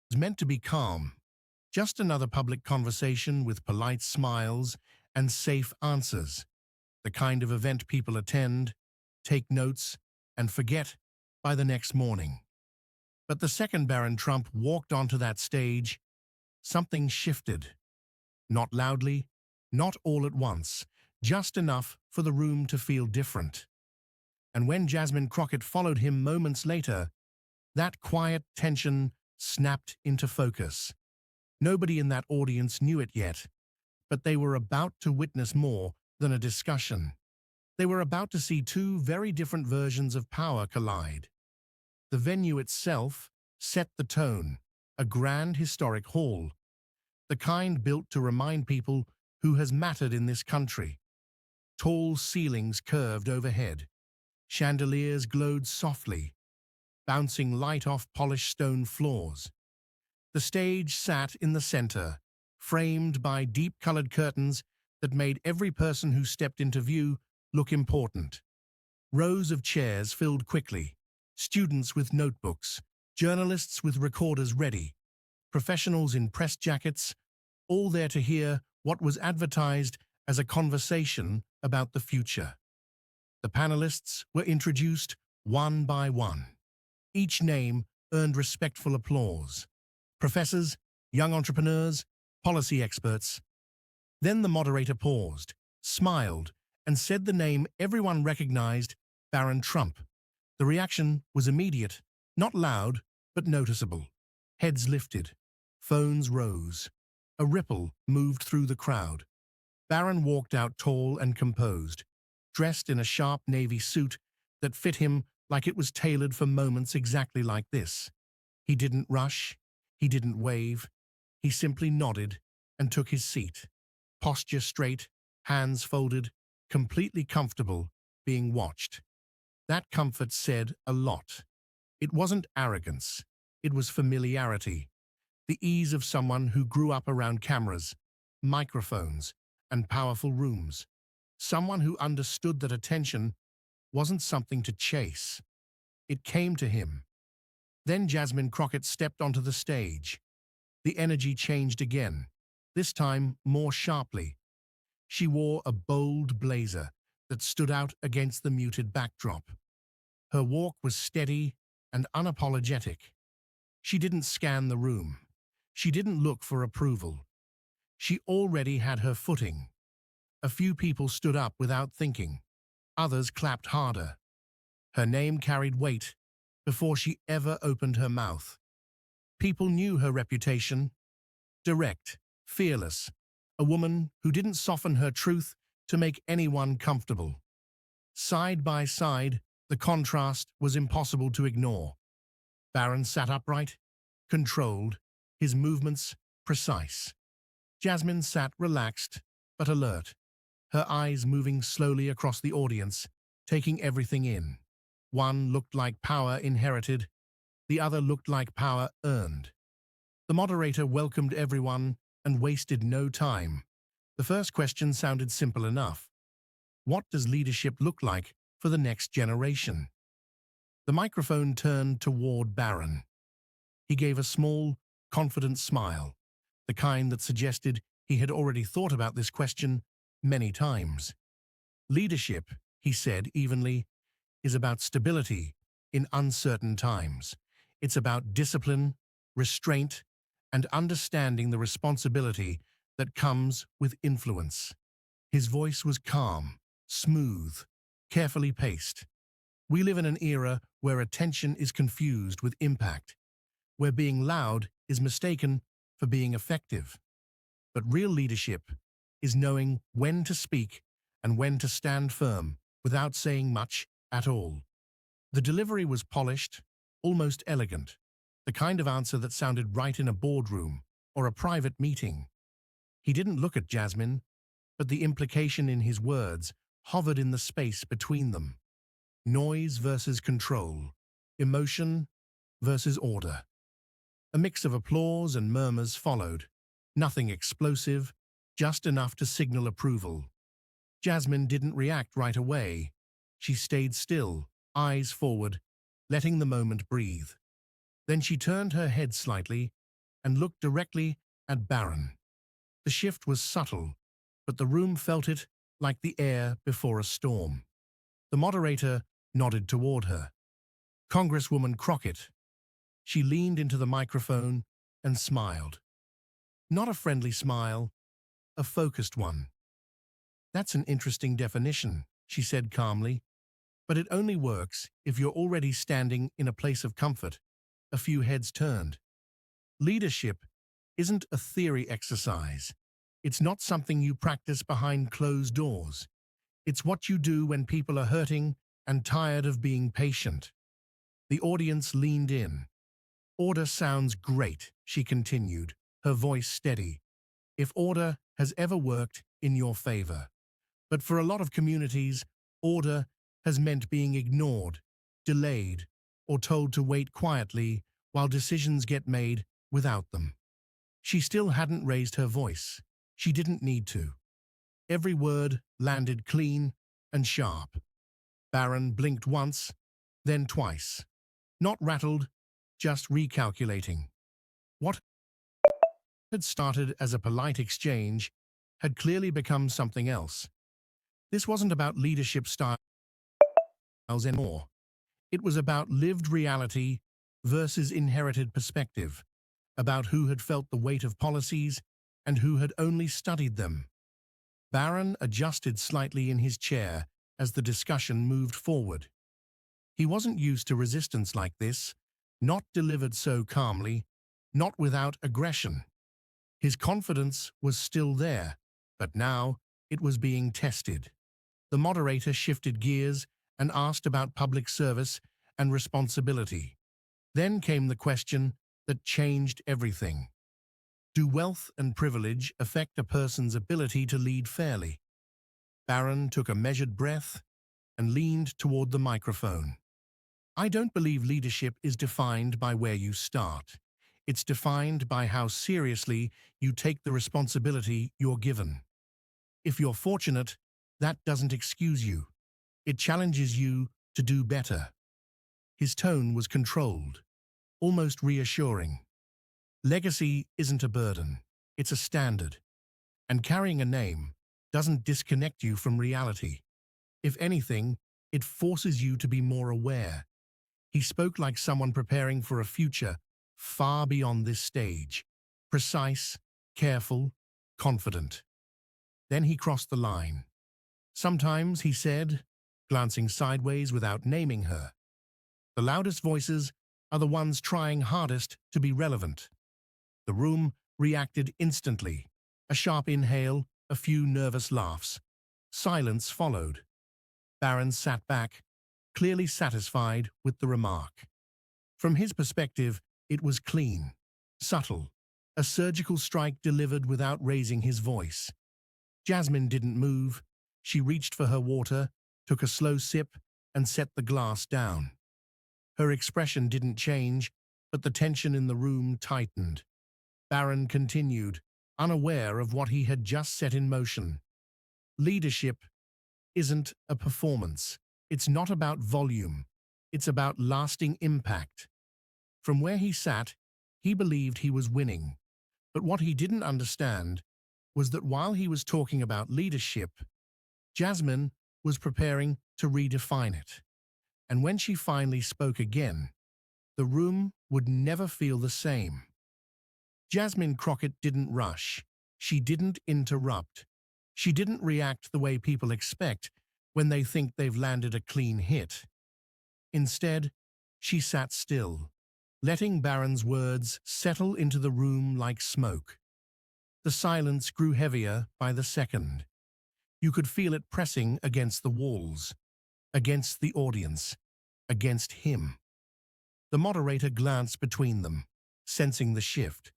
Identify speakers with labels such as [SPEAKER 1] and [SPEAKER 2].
[SPEAKER 1] was meant to be calm, just another public conversation with polite smiles and safe answers, the kind of event people attend, take notes, and forget by the next morning. But the second Barron Trump walked onto that stage, something shifted. Not loudly, not all at once, just enough for the room to feel different. And when Jasmine Crockett followed him moments later, that quiet tension snapped into focus. Nobody in that audience knew it yet, but they were about to witness more than a discussion. They were about to see two very different versions of power collide. The venue itself set the tone, a grand historic hall, the kind built to remind people who has mattered in this country. Tall ceilings curved overhead. Chandeliers glowed softly, bouncing light off polished stone floors. The stage sat in the center, framed by deep-colored curtains that made every person who stepped into view look important. Rows of chairs filled quickly, students with notebooks, journalists with recorders ready, professionals in press jackets, all there to hear what was advertised as a conversation about the future. The panelists were introduced one by one. Each name earned respectful applause. Professors, young entrepreneurs, policy experts. Then the moderator paused, smiled, and said the name everyone recognized, Barron Trump. The reaction was immediate, not loud, but noticeable. Heads lifted. Phones rose. A ripple moved through the crowd. Barron walked out tall and composed, dressed in a sharp navy suit that fit him like it was tailored for moments exactly like this. He didn't rush. He didn't wave. He simply nodded and took his seat. Posture straight, hands folded, completely comfortable, being watched. That comfort said a lot. It wasn't arrogance. It was familiarity. The ease of someone who grew up around cameras, microphones, and powerful rooms. Someone who understood that attention wasn't something to chase. It came to him. Then Jasmine Crockett stepped onto the stage. The energy changed again, this time more sharply. She wore a bold blazer that stood out against the muted backdrop. Her walk was steady and unapologetic. She didn't scan the room. She didn't look for approval. She already had her footing. A few people stood up without thinking. Others clapped harder. Her name carried weight before she ever opened her mouth. People knew her reputation. Direct, fearless, a woman who didn't soften her truth to make anyone comfortable. Side by side, the contrast was impossible to ignore. Barron sat upright, controlled, his movements precise. Jasmine sat relaxed but alert, her eyes moving slowly across the audience, taking everything in. One looked like power inherited, the other looked like power earned. The moderator welcomed everyone and wasted no time. The first question sounded simple enough. What does leadership look like for the next generation? The microphone turned toward Barron. He gave a small, confident smile, the kind that suggested he had already thought about this question many times. Leadership, he said evenly, is about stability in uncertain times. It's about discipline, restraint, and understanding the responsibility that comes with influence. His voice was calm, smooth, carefully paced. We live in an era where attention is confused with impact, where being loud is mistaken for being effective. But real leadership is knowing when to speak and when to stand firm without saying much at all. The delivery was polished, almost elegant, the kind of answer that sounded right in a boardroom or a private meeting. He didn't look at Jasmine, but the implication in his words hovered in the space between them. Noise versus control, emotion versus order. A mix of applause and murmurs followed, nothing explosive, just enough to signal approval. Jasmine didn't react right away. She stayed still, eyes forward, letting the moment breathe. Then she turned her head slightly, and looked directly at Barron. The shift was subtle, but the room felt it like the air before a storm. The moderator nodded toward her. Congresswoman Crockett. She leaned into the microphone and smiled. Not a friendly smile, a focused one. "That's an interesting definition," she said calmly, "but it only works if you're already standing in a place of comfort." A few heads turned. Leadership isn't a theory exercise. It's not something you practice behind closed doors. It's what you do when people are hurting and tired of being patient. The audience leaned in. "Order sounds great," she continued, her voice steady. "If order has ever worked in your favor. But for a lot of communities, order has meant being ignored, delayed, or told to wait quietly while decisions get made without them." She still hadn't raised her voice. She didn't need to. Every word landed clean and sharp. Barron blinked once, then twice. Not rattled, just recalculating. What had started as a polite exchange had clearly become something else. This wasn't about leadership styles anymore. It was about lived reality versus inherited perspective, about who had felt the weight of policies and who had only studied them. Barron adjusted slightly in his chair as the discussion moved forward. He wasn't used to resistance like this, not delivered so calmly, not without aggression. His confidence was still there, but now it was being tested. The moderator shifted gears and asked about public service and responsibility. Then came the question that changed everything. Do wealth and privilege affect a person's ability to lead fairly? Barron took a measured breath and leaned toward the microphone. "I don't believe leadership is defined by where you start. It's defined by how seriously you take the responsibility you're given. If you're fortunate, that doesn't excuse you. It challenges you to do better." His tone was controlled, almost reassuring. Legacy isn't a burden, it's a standard. And carrying a name doesn't disconnect you from reality. If anything, it forces you to be more aware. He spoke like someone preparing for a future far beyond this stage. Precise, careful, confident. Then he crossed the line. "Sometimes," he said, glancing sideways without naming her, "the loudest voices are the ones trying hardest to be relevant." The room reacted instantly. A sharp inhale, a few nervous laughs. Silence followed. Barron sat back, clearly satisfied with the remark. From his perspective, it was clean, subtle, a surgical strike delivered without raising his voice. Jasmine didn't move. She reached for her water, took a slow sip, and set the glass down. Her expression didn't change, but the tension in the room tightened. Barron continued, unaware of what he had just set in motion. "Leadership isn't a performance. It's not about volume. It's about lasting impact." From where he sat, he believed he was winning. But what he didn't understand was that while he was talking about leadership, Jasmine was preparing to redefine it. And when she finally spoke again, the room would never feel the same. Jasmine Crockett didn't rush. She didn't interrupt. She didn't react the way people expect when they think they've landed a clean hit. Instead, she sat still, letting Barron's words settle into the room like smoke. The silence grew heavier by the second. You could feel it pressing against the walls, against the audience, against him. The moderator glanced between them, sensing the shift.